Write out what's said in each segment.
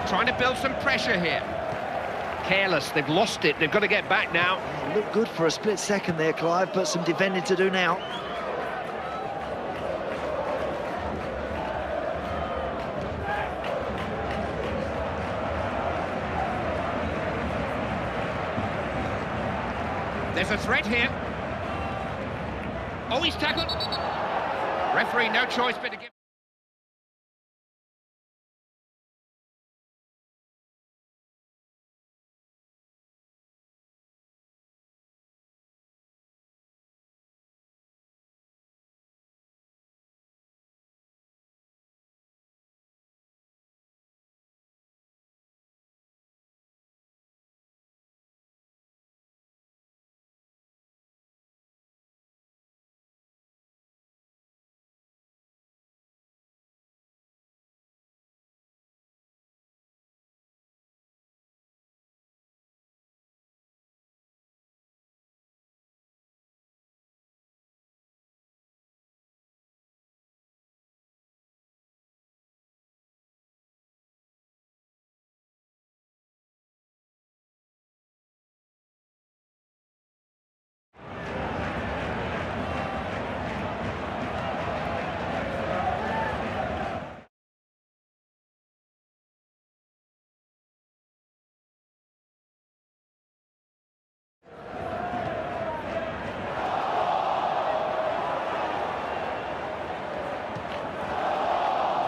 Trying to build some pressure here. Careless, they've lost it, they've got to get back now. Yeah, looked good for a split second there, Clive, but some defending to do now. There's a threat here. Oh, he's tackled. Referee, no choice but to give.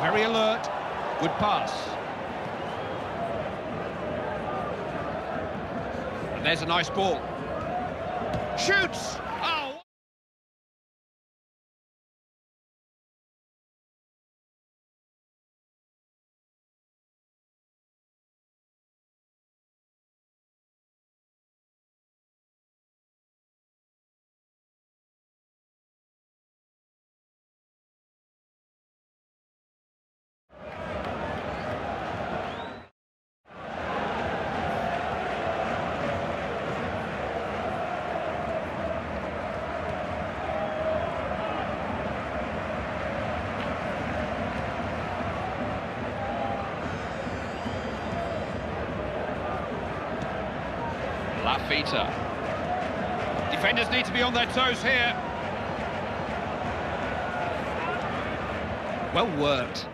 Very alert. Good pass. And there's a nice ball. Shoots! Oh! Lafita. Defenders need to be on their toes here. Well worked.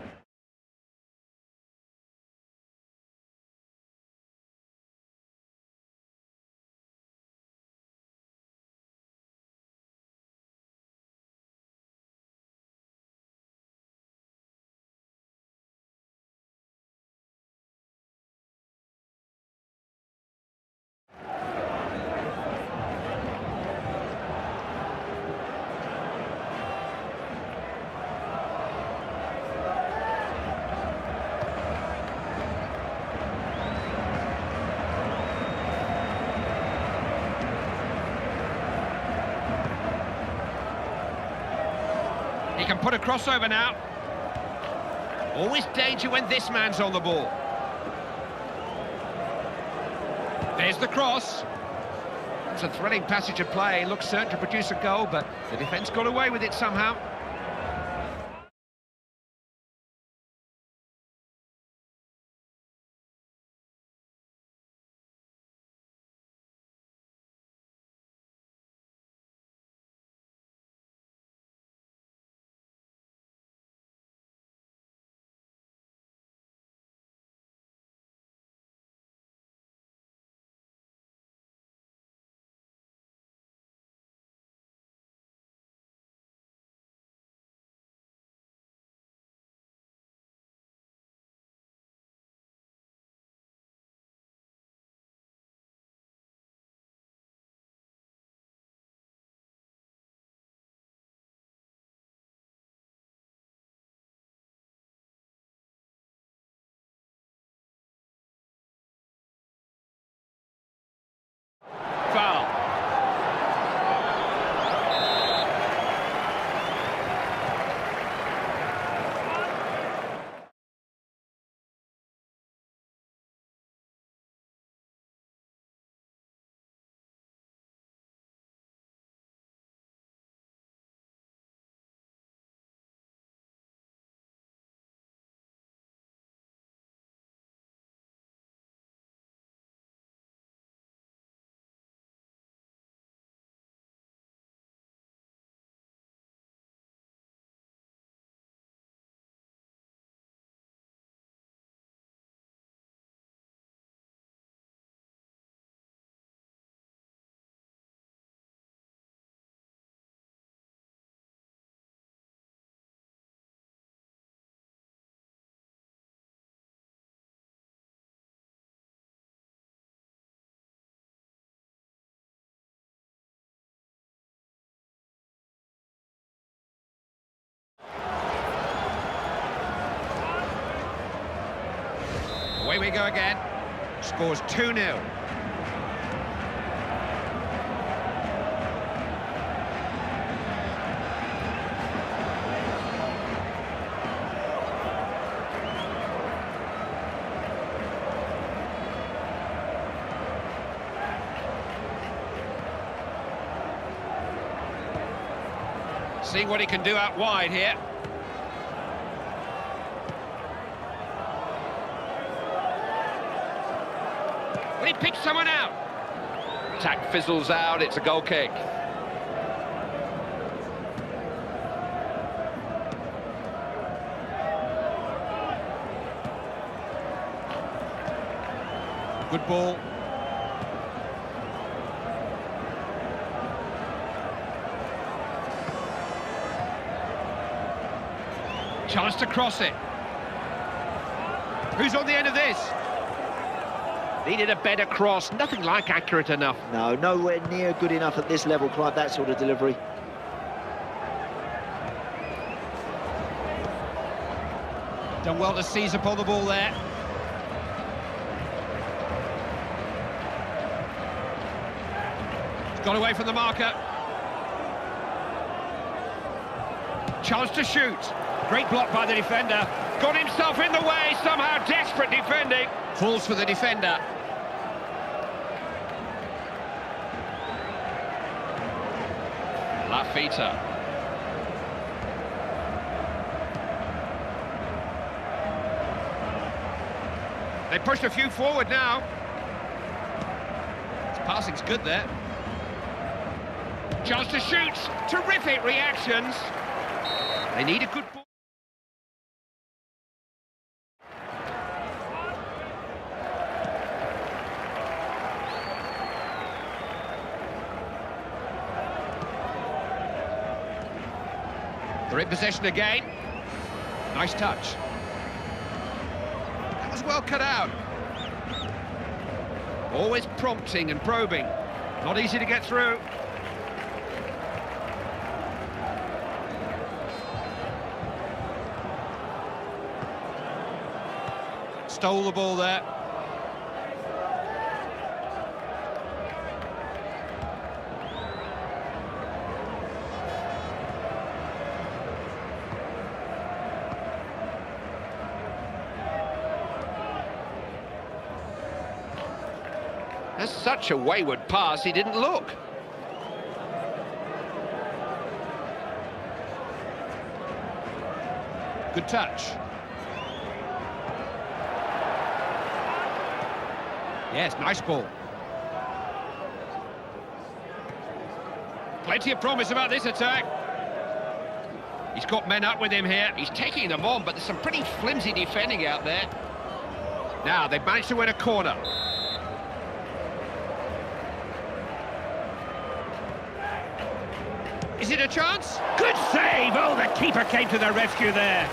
He can put a crossover now. Always danger when this man's on the ball. There's the cross. It's a thrilling passage of play. Looks certain to produce a goal, but the defence got away with it somehow. Away we go again. Scores 2-0. Seeing what he can do out wide here. Well, he picks someone out. Attack fizzles out, it's a goal kick. Good ball. Chance to cross it. Who's on the end of this? Needed a better cross, nothing like accurate enough. No, nowhere near good enough at this level, Clive, that sort of delivery. Done well to seize upon the ball there. Got away from the marker. Chance to shoot. Great block by the defender. Got himself in the way, somehow desperate defending. Falls for the defender. Lafita. They pushed a few forward now. His passing's good there. Chance to shoot. Terrific reactions. They need a good ball. They're in possession again. Nice touch. That was well cut out. Always prompting and probing. Not easy to get through. Stole the ball there. That's such a wayward pass, he didn't look. Good touch. Yes, nice ball. Plenty of promise about this attack. He's got men up with him here. He's taking them on, but there's some pretty flimsy defending out there. Now, they've managed to win a corner. Is it a chance? Good save! Oh, the keeper came to the rescue there.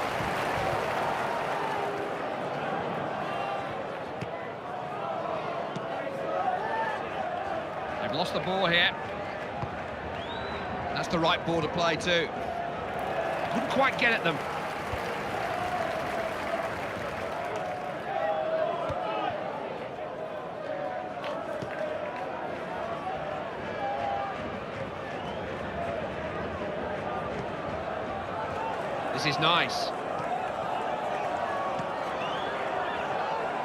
They've lost the ball here. That's the right ball to play too. Couldn't quite get at them. This is nice.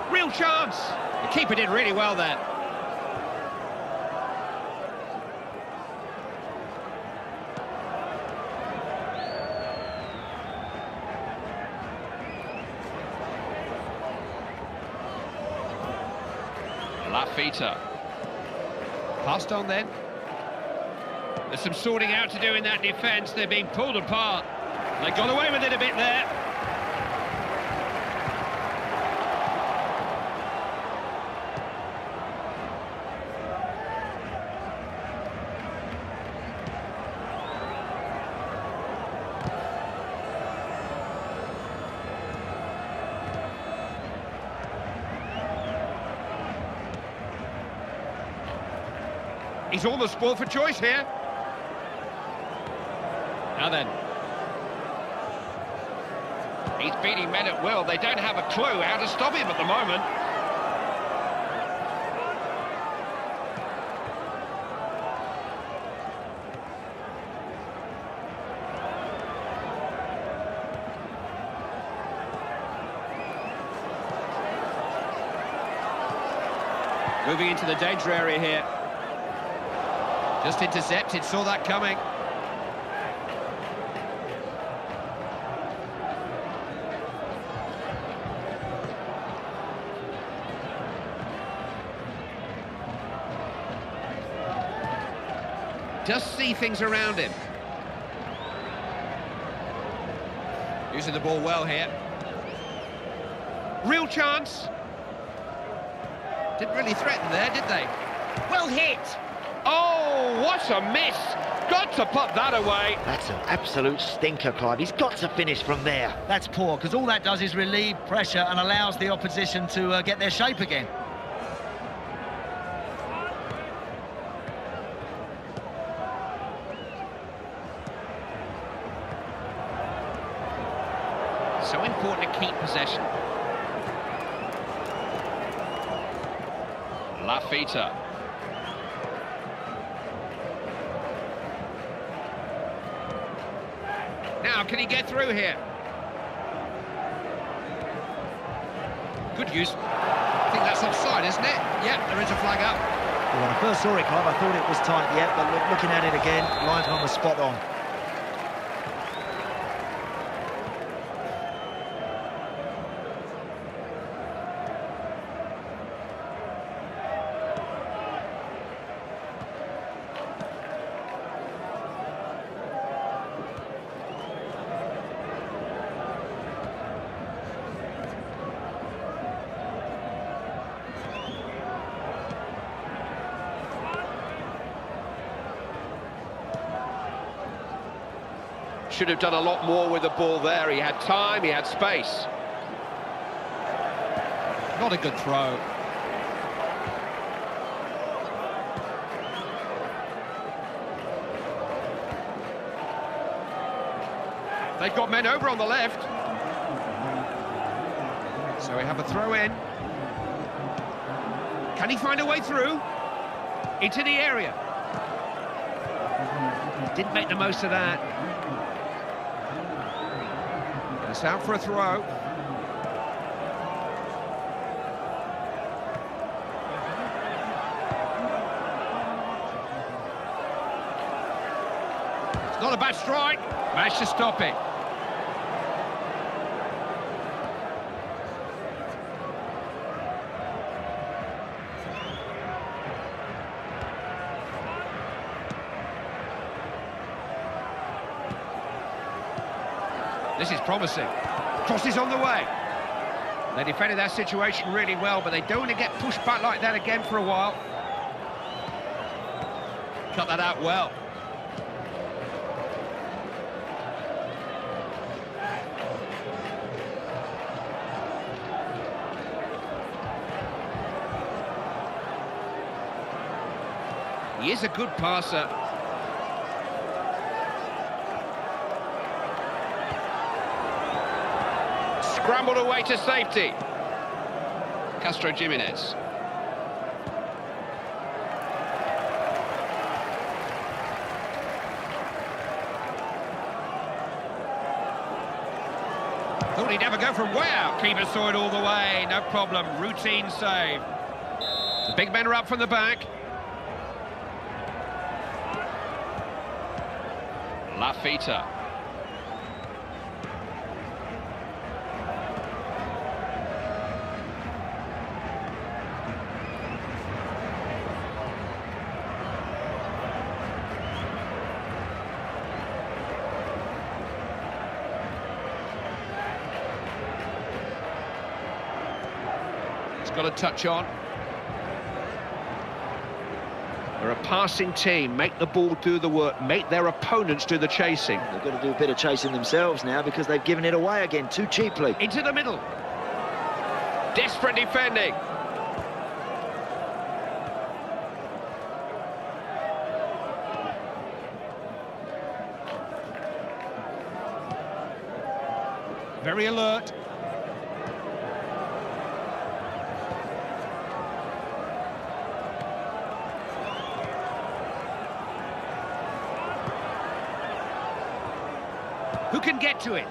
Real chance. The keeper did really well there. Lafita. Passed on then. There's some sorting out to do in that defence. They're being pulled apart. They got away with it a bit there. He's almost spoiled for choice here. Now then. He's beating men at will. They don't have a clue how to stop him at the moment. Moving into the danger area here. Just intercepted, saw that coming. Does see things around him. Using the ball well here. Real chance. Didn't really threaten there, did they? Well hit. Oh, what a miss. Got to put that away. That's an absolute stinker, Clive. He's got to finish from there. That's poor, because all that does is relieve pressure and allows the opposition to get their shape again. So important to keep possession. Lafita. Now, can he get through here? Good use. I think that's offside, isn't it? Yeah, there is a flag up. Well, when I first saw it, Clive, I thought it was tight, yeah, but looking at it again, linesman was spot on. Should have done a lot more with the ball there. He had time, he had space. Not a good throw. They've got men over on the left. So we have a throw in. Can he find a way through? Into the area. Didn't make the most of that. It's out for a throw. It's not a bad strike. Managed to stop it. This is promising. Crosses on the way. They defended that situation really well, but they don't want to get pushed back like that again for a while. Cut that out well. He is a good passer. Scrambled away to safety. Castro Jimenez. Thought he'd never go from way out. Keeper saw it all the way, no problem. Routine save. The big men are up from the back. Lafita. Got a touch on. They're a passing team. Make the ball do the work. Make their opponents do the chasing. They've got to do a bit of chasing themselves now because they've given it away again too cheaply. Into the middle. Desperate defending. Very alert. Who can get to it?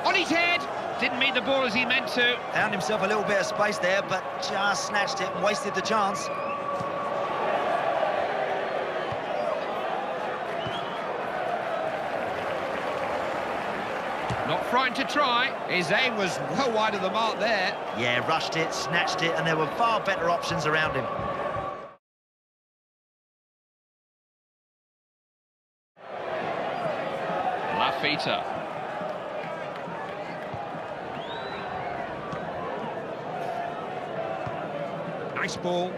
On his head, Didn't meet the ball as he meant to. Found himself a little bit of space there, but just snatched it and wasted the chance. Not frightened to try. His aim was well wide of the mark there. Yeah, rushed it, snatched it, and there were far better options around him. Lafita. Nice ball.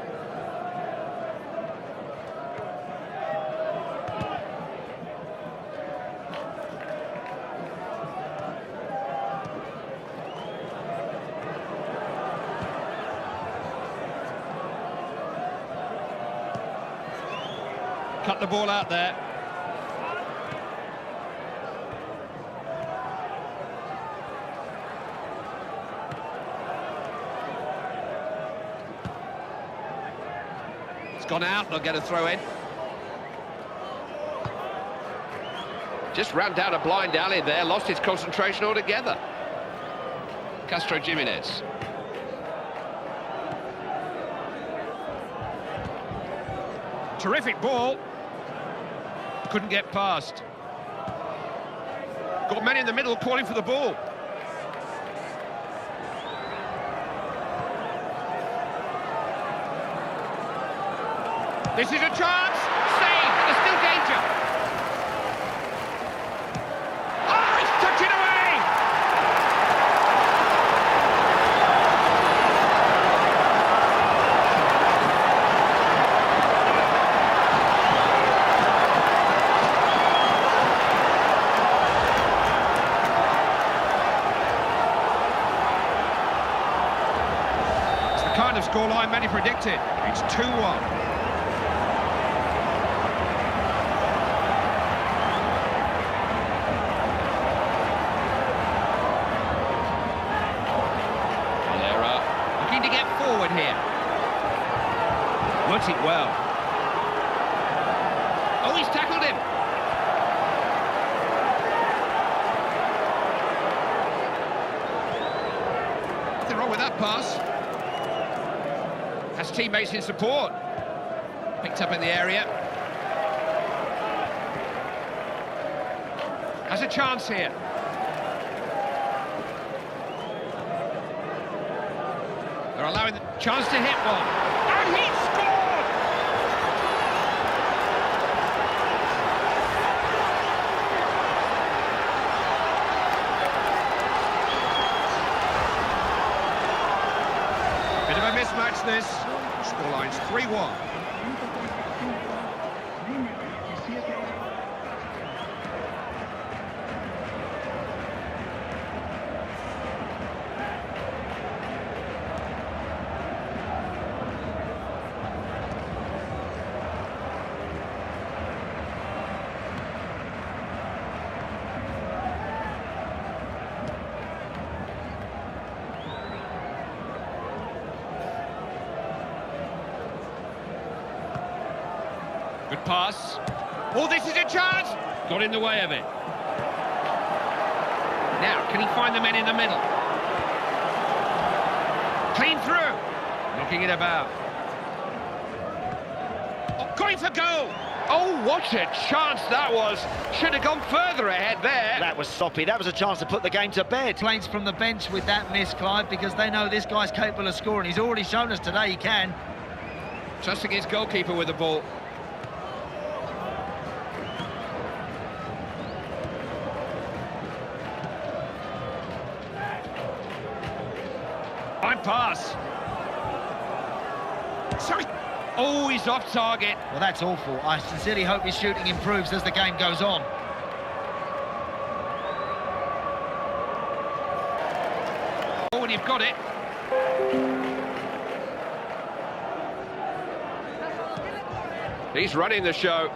Cut the ball out there. It's gone out, they'll get a throw in. Just ran down a blind alley there, lost his concentration altogether. Castro Jimenez. Terrific ball. Couldn't get past. Got men in the middle calling for the ball. This is a chance. Save. There's still danger. Oh, he's tucked it away. It's the kind of scoreline many predicted. It's 2-1. To get forward here. Works it well. Oh, he's tackled him. Nothing wrong with that pass. Has teammates in support. Picked up in the area. Has a chance here. They're allowing the chance to hit one. And he scored! Bit of a mismatch this. Scoreline's 3-1. Good pass. Oh, this is a chance! Got in the way of it. Now, can he find the men in the middle? Clean through! Knocking it about. Oh, going for goal! Oh, what a chance that was! Should have gone further ahead there. That was soppy. That was a chance to put the game to bed. Plays from the bench with that miss, Clive, because they know this guy's capable of scoring. He's already shown us today he can. Trusting his goalkeeper with the ball. Fine pass. Sorry. Oh, he's off target. Well, that's awful. I sincerely hope his shooting improves as the game goes on. Oh, and you've got it. He's running the show.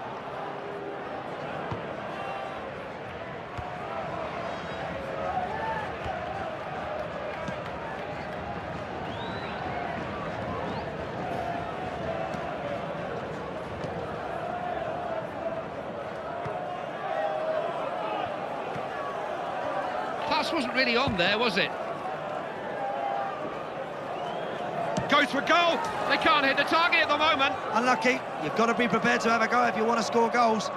Pass wasn't really on there, was it? Goes for goal. They can't hit the target at the moment. Unlucky. You've got to be prepared to have a go if you want to score goals.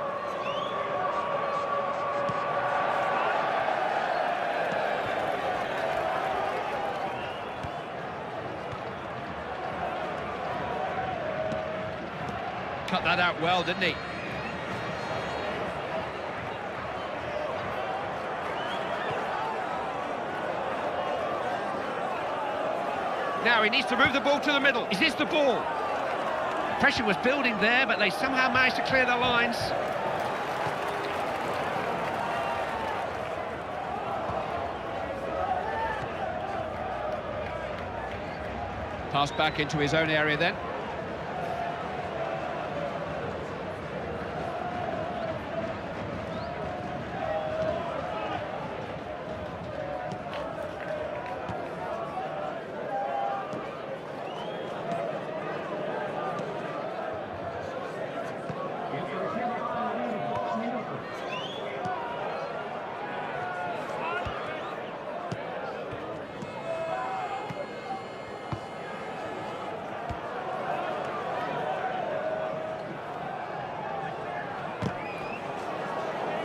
Cut that out well, didn't he? Now he needs to move the ball to the middle. Is this the ball? Pressure was building there, but they somehow managed to clear their lines. Pass back into his own area then.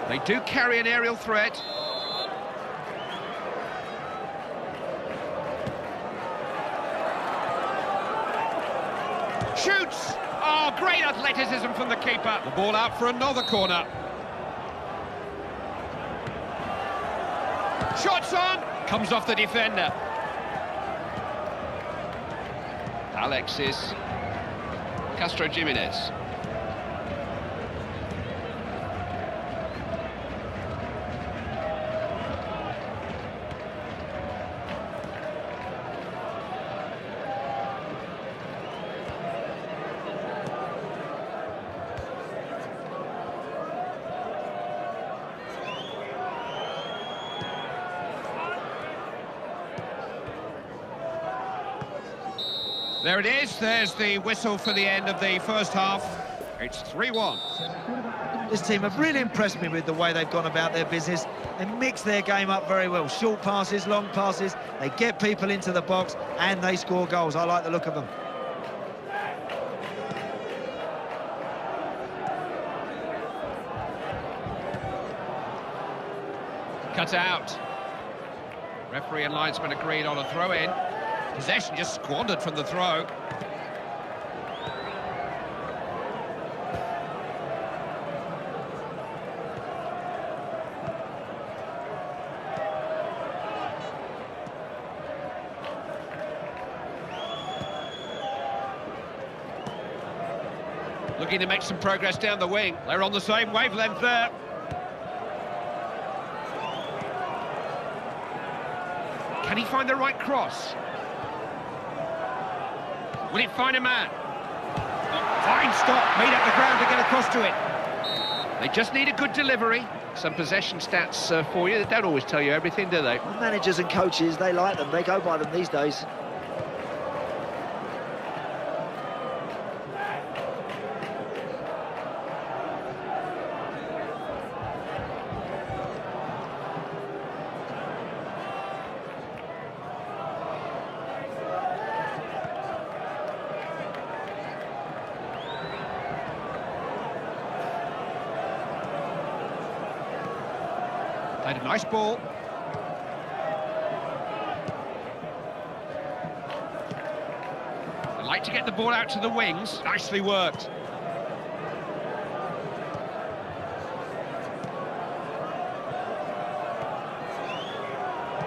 They do carry an aerial threat. Shoots! Oh, great athleticism from the keeper. The ball out for another corner. Shots on! Comes off the defender. Alexis Castro Jimenez. There it is, there's the whistle for the end of the first half. It's 3-1. This team have really impressed me with the way they've gone about their business. They mix their game up very well. Short passes, long passes, they get people into the box and they score goals. I like the look of them. Cut out. Referee and linesman agreed on a throw-in. Possession just squandered from the throw. Looking to make some progress down the wing. They're on the same wavelength there. Can he find the right cross? Will it find a man? Fine stop, made up the ground to get across to it. They just need a good delivery. Some possession stats for you. They don't always tell you everything, do they? Well, managers and coaches, they like them. They go by them these days. Played a nice ball. They like to get the ball out to the wings. Nicely worked.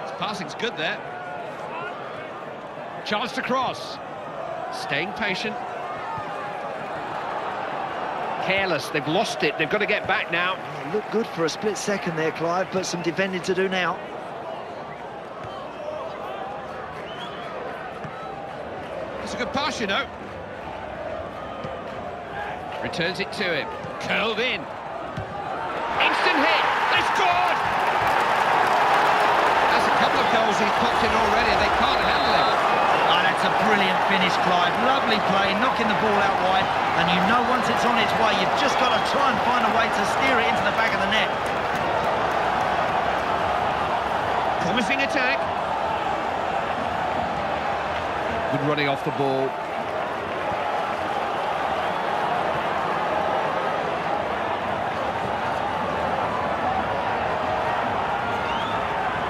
His passing's good there. Chance to cross. Staying patient. Careless, they've lost it. They've got to get back now. Looked good for a split second there, Clive, but some defending to do now. It's a good pass, you know. Returns it to him. Curled in. Instant hit. They scored! That's a couple of goals he's popped in already. They can't handle him. Oh, that's a brilliant finish, Clive. Lovely play, knocking the ball out wide. And you know once it's on its way, you've just got to try and find a way to steer it into the back of the net. Promising attack. Good running off the ball.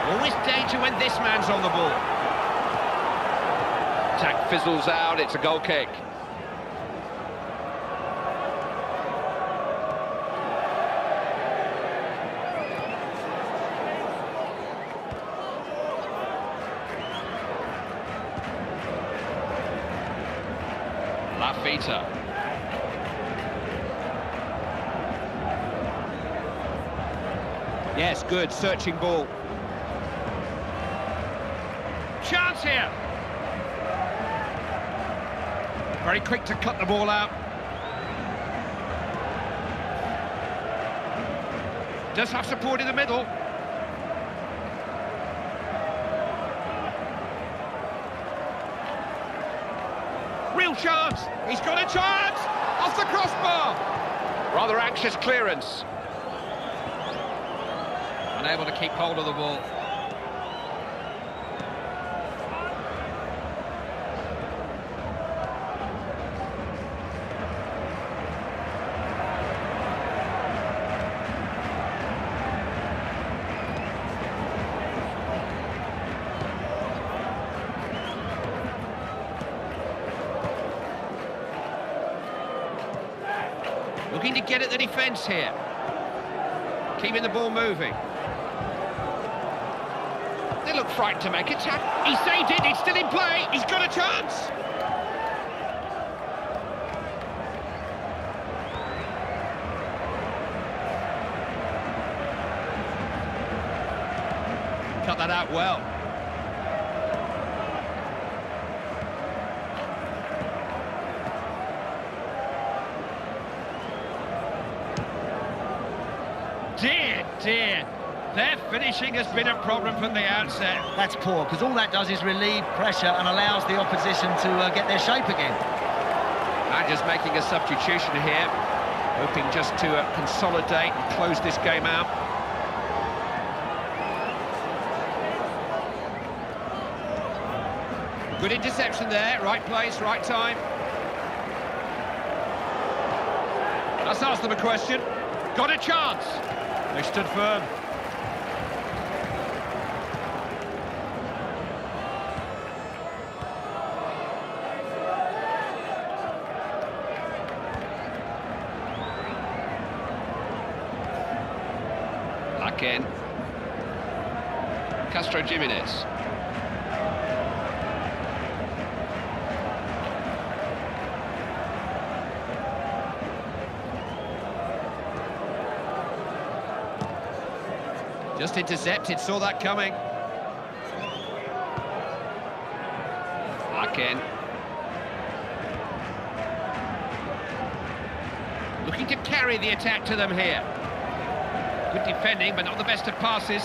Always danger when this man's on the ball. Attack fizzles out, it's a goal kick. Atzeneta. Yes, good, searching ball. Chance here. Very quick to cut the ball out. Does have support in the middle. Real chance. He's got a chance. Off the crossbar. Rather anxious clearance. Unable to keep hold of the ball. Looking to get at the defence here. Keeping the ball moving. They look frightened to make a tackle. He saved it, it's still in play. He's got a chance. Cut that out well. Dear, their finishing has been a problem from the outset. That's poor, because all that does is relieve pressure and allows the opposition to get their shape again. Managers making a substitution here, hoping just to consolidate and close this game out. Good interception there, right place, right time. Let's ask them a question. Got a chance. They stood firm. Again. Castro Jimenez. Just intercepted, saw that coming. Again. Looking to carry the attack to them here. Good defending, but not the best of passes.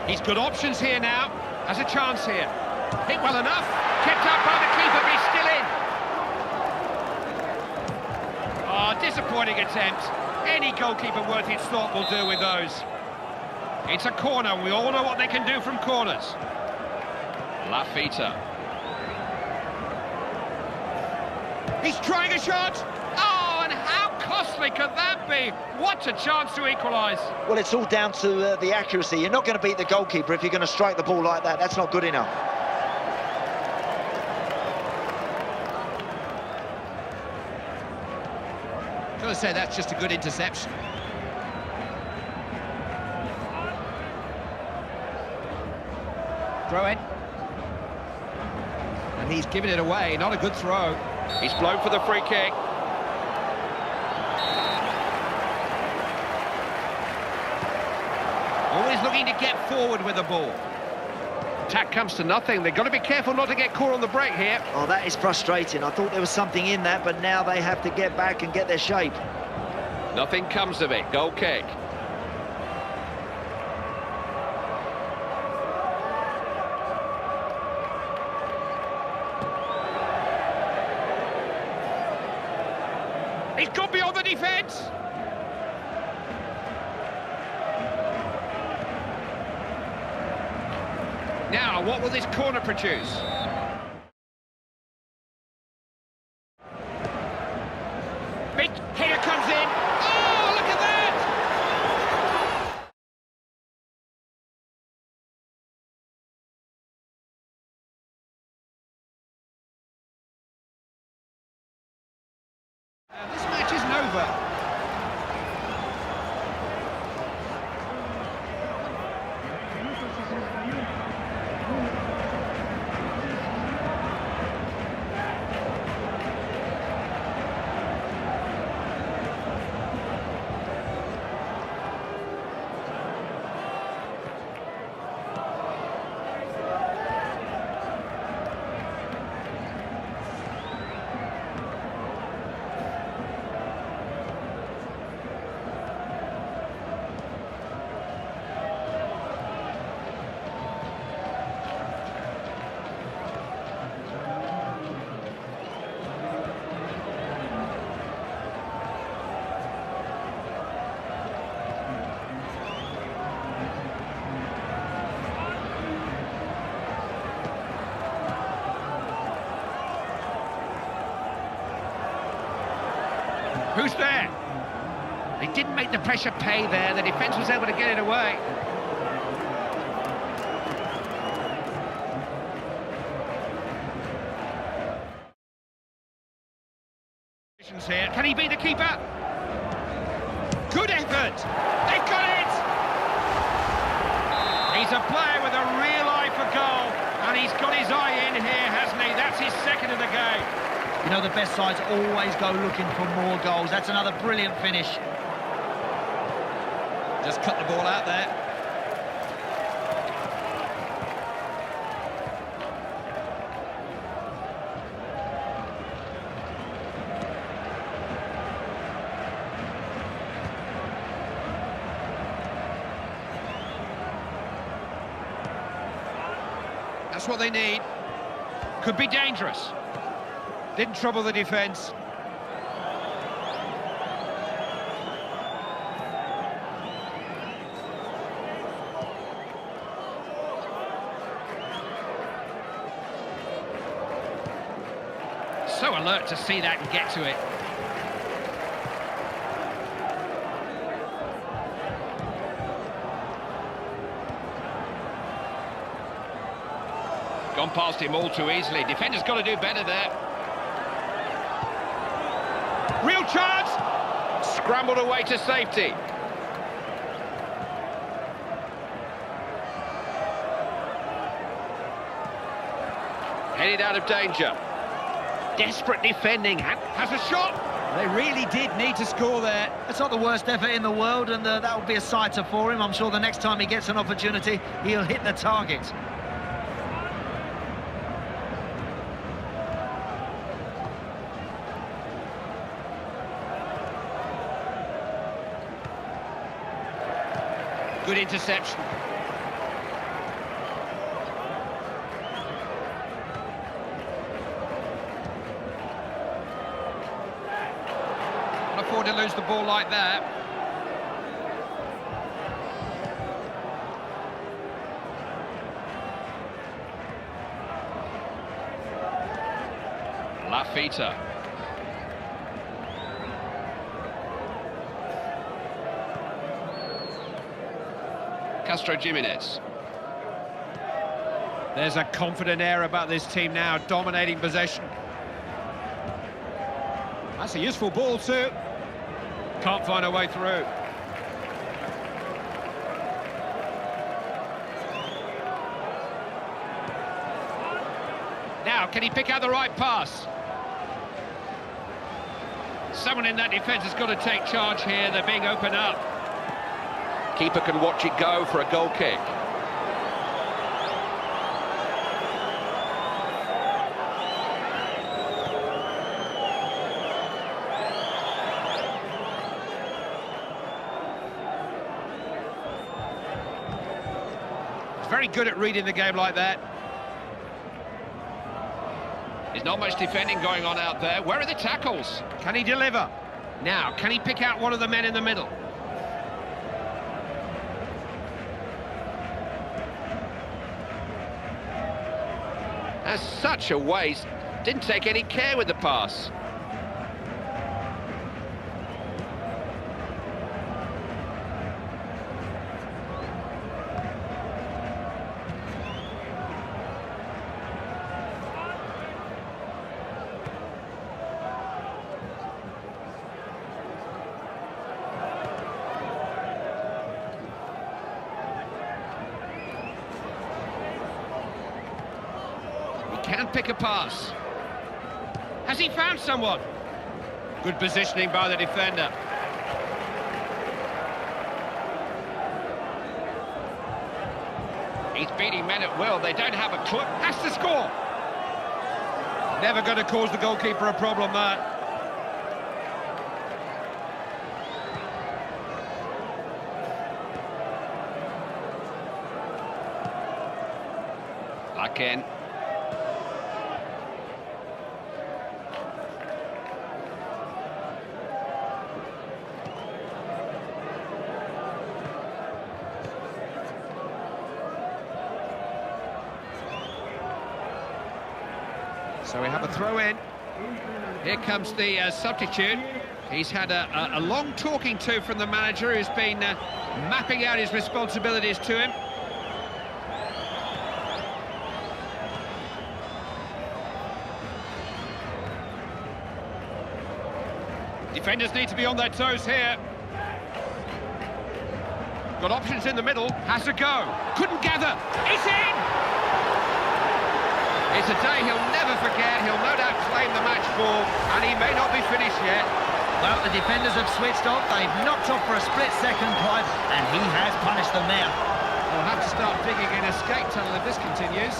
He's got options here now. Has a chance here. Hit well enough. Kept up by the keeper, but he's still in. Disappointing attempt. Any goalkeeper worth his thought will do with those. It's a corner. We all know what they can do from corners. Lafita. He's trying a shot. Oh, and how costly could that be? What a chance to equalise. Well, it's all down to the accuracy. You're not going to beat the goalkeeper if you're going to strike the ball like that. That's not good enough. I've got to say, that's just a good interception. Throw in. And he's given it away, not a good throw. He's blown for the free kick. Always looking to get forward with the ball. Attack comes to nothing. They've got to be careful not to get caught on the break here. Oh, that is frustrating. I thought there was something in that, but now they have to get back and get their shape. Nothing comes of it. Goal kick. He's gone beyond the defence. Now, what will this corner produce? Big header comes in. Oh, look at that! This match isn't over. Who's there? They didn't make the pressure pay there. The defence was able to get it away. Here. Can he beat the keeper? Good effort! They've got it! He's a player with a real eye for goal, and he's got his eye in here, hasn't he? That's his second of the game. You know, the best sides always go looking for more goals. That's another brilliant finish. Just cut the ball out there. That's what they need. Could be dangerous. Didn't trouble the defence. So alert to see that and get to it. Gone past him all too easily. Defender's got to do better there. Real chance! Scrambled away to safety. Headed out of danger. Desperate defending. Has a shot. They really did need to score there. It's not the worst effort in the world, and that will be a sighter for him. I'm sure the next time he gets an opportunity, he'll hit the target. Good interception. Can't afford to lose the ball like that. Lafita. Castro Jimenez. There's a confident air about this team now, dominating possession. That's a useful ball too. Can't find a way through. Now, can he pick out the right pass? Someone in that defence has got to take charge here. They're being opened up. Keeper can watch it go for a goal kick. He's very good at reading the game like that. There's not much defending going on out there. Where are the tackles? Can he deliver? Now, can he pick out one of the men in the middle? That's such a waste. Didn't take any care with the pass. Can pick a pass. Has he found someone? Good positioning by the defender. He's beating men at will. They don't have a clue. Has to score. Never going to cause the goalkeeper a problem, that. Again. So we have a throw in. Here comes the substitute. He's had a long talking to from the manager, who's been mapping out his responsibilities to him. Defenders need to be on their toes here. Got options in the middle. Has a go. Couldn't gather. It's in! It's a day he'll never forget. He'll no doubt claim the match ball, and he may not be finished yet. Well, the defenders have switched off. They've knocked off for a split second, Clive, and he has punished them there. We'll have to start digging an escape tunnel if this continues.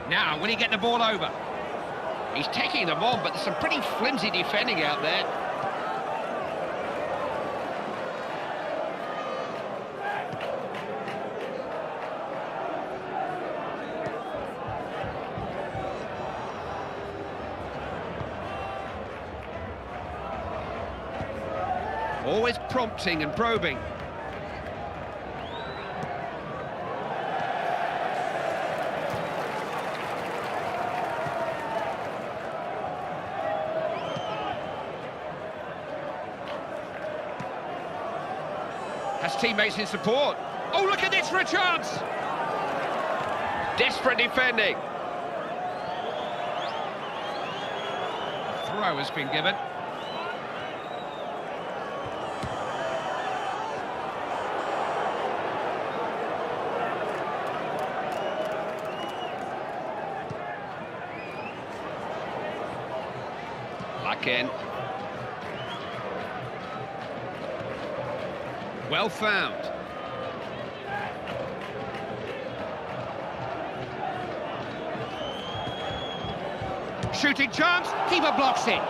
Now, will he get the ball over? He's taking them on, but there's some pretty flimsy defending out there. Always prompting and probing. Has teammates in support. Oh, look at this for a chance! Desperate defending. A throw has been given. Again. Well found. Shooting chance, keeper blocks it.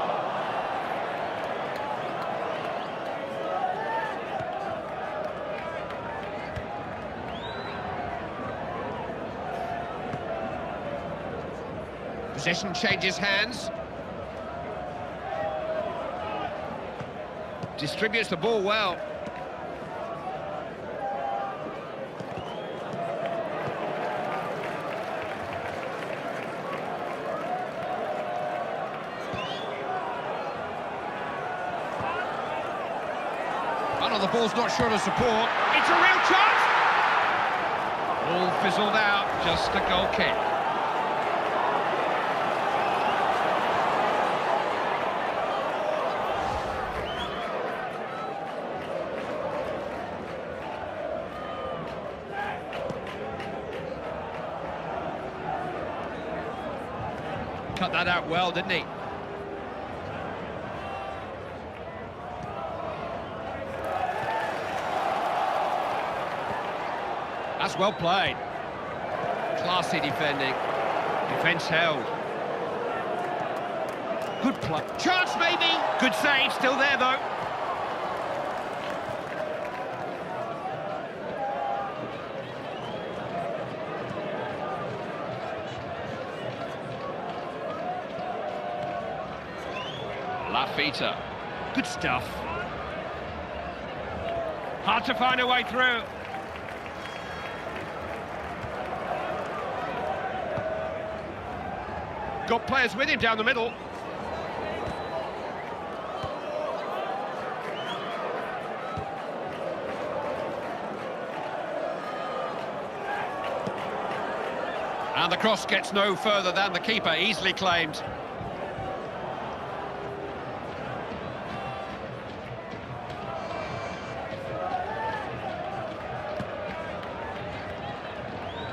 Possession changes hands. Distributes the ball well. Oh, the ball's not short of support. It's a real chance! All fizzled out, just a goal kick. Cut that out well, didn't he? That's well played. Classy defending. Defence held. Good play. Chance maybe. Good save, still there though. Lafita. Good stuff. Hard to find a way through. Got players with him down the middle. And the cross gets no further than the keeper, easily claimed.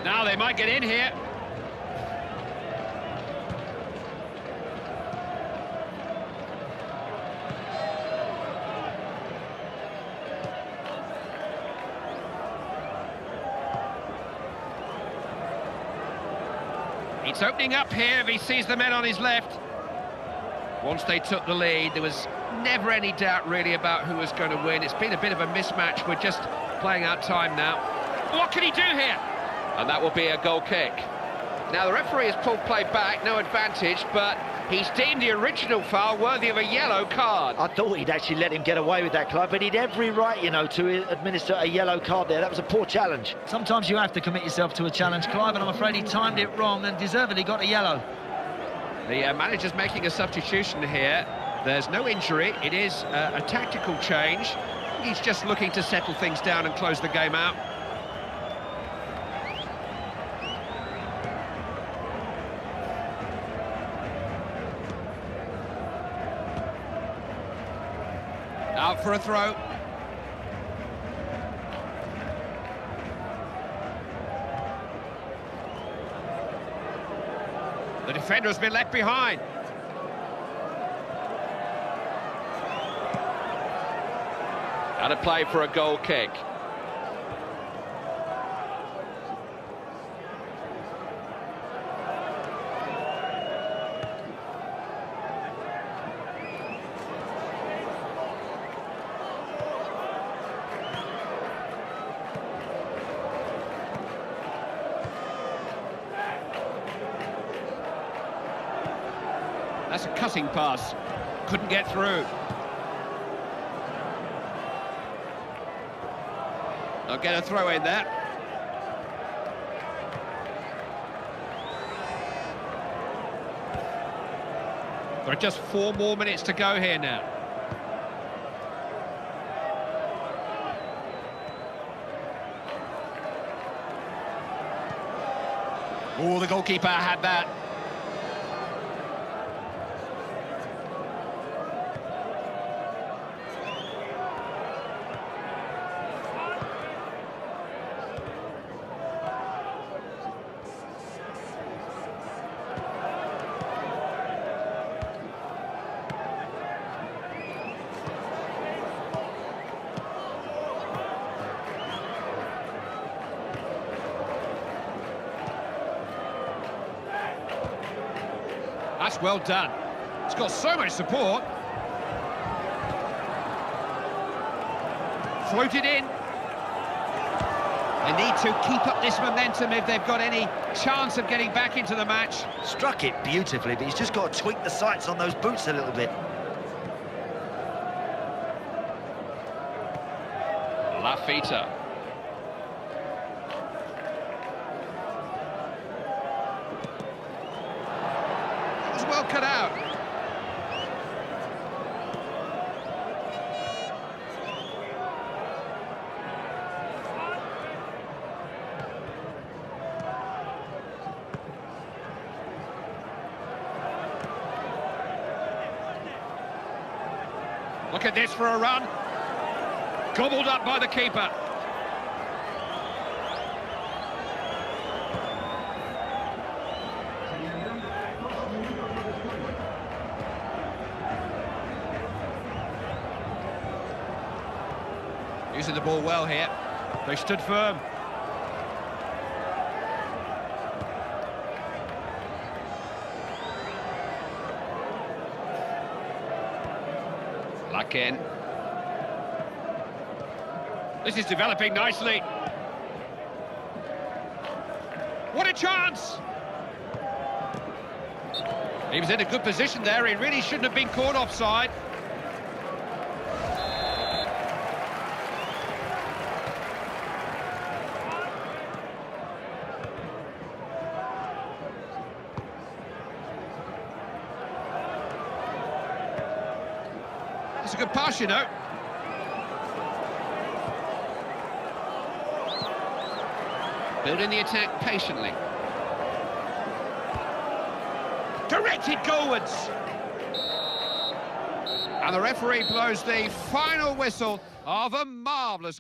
Now they might get in here. It's opening up here if he sees the men on his left. Once they took the lead, there was never any doubt really about who was going to win. It's been a bit of a mismatch. We're just playing out time now. What can he do here? And that will be a goal kick. Now the referee has pulled play back, no advantage, but he's deemed the original foul worthy of a yellow card. I thought he'd actually let him get away with that, Clive, but he'd every right, you know, to administer a yellow card there. That was a poor challenge. Sometimes you have to commit yourself to a challenge, Clive, and I'm afraid he timed it wrong and deservedly got a yellow. The manager's making a substitution here. There's no injury. It is a tactical change. He's just looking to settle things down and close the game out. Out for a throw. The defender has been left behind. Out of play for a goal kick. That's a cutting pass. Couldn't get through. They'll get a throw in there. There are just 4 more minutes to go here now. Oh, the goalkeeper had that. That's well done. It's got so much support. Floated in. They need to keep up this momentum if they've got any chance of getting back into the match. Struck it beautifully, but he's just got to tweak the sights on those boots a little bit. Lafita. Well cut out. Look at this for a run. Gobbled up by the keeper. Using the ball well here. They stood firm. back in. This is developing nicely. What a chance! He was in a good position there. He really shouldn't have been caught offside. It's a good pass, you know. Building the attack patiently. Directed goalwards. And the referee blows the final whistle of a marvellous